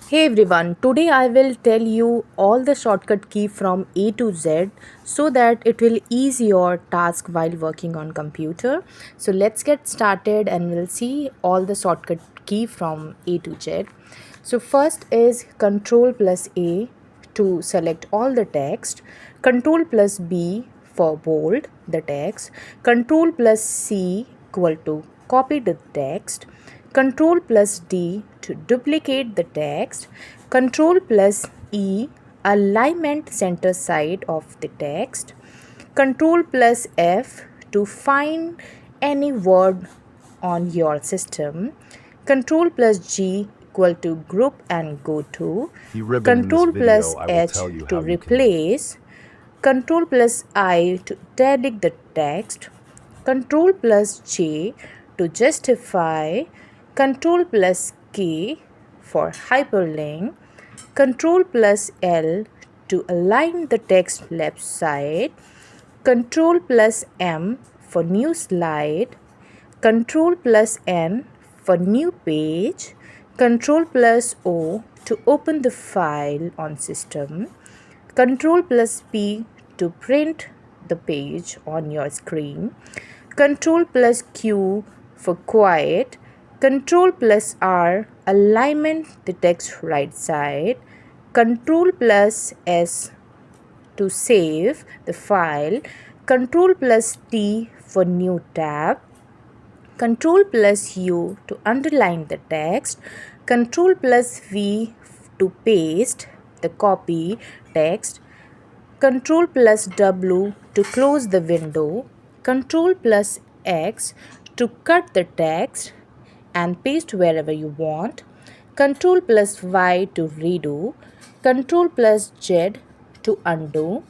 Hey everyone, today I will tell you all the shortcut key from A to Z so that it will ease your task while working on computer. So let's get started and we'll see all the shortcut key from A to Z. So first is Ctrl plus A to select all the text, Ctrl plus B for bold the text, Ctrl plus C equal to copy the text, Ctrl plus D to duplicate the text, Ctrl plus E alignment center side of the text, Ctrl plus F to find any word on your system, Ctrl plus G equal to group and go to, Ctrl plus H to replace, Ctrl plus I to delete the text, Ctrl plus J to justify, Ctrl plus K for hyperlink, Ctrl plus L to align the text left side, Ctrl plus M for new slide, Ctrl plus N for new page, Ctrl plus O to open the file on system, Ctrl plus P to print the page on your screen, Ctrl plus Q for quiet, Ctrl plus R alignment the text right side, Ctrl plus S to save the file, Ctrl plus T for new tab, Ctrl plus U to underline the text, Ctrl plus V to paste the copy text, Ctrl plus W to close the window, Ctrl plus X to cut the text and paste wherever you want, Ctrl plus Y to redo, Ctrl plus Z to undo.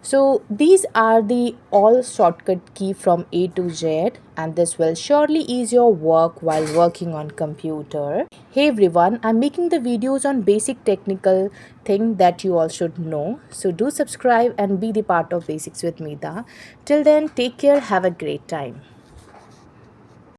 So these are the all shortcut key from A to Z, and this will surely ease your work while working on computer. Hey everyone, I'm making the videos on basic technical thing that you all should know. So do subscribe and be the part of Basics with Meeta. Till then, take care, have a great time.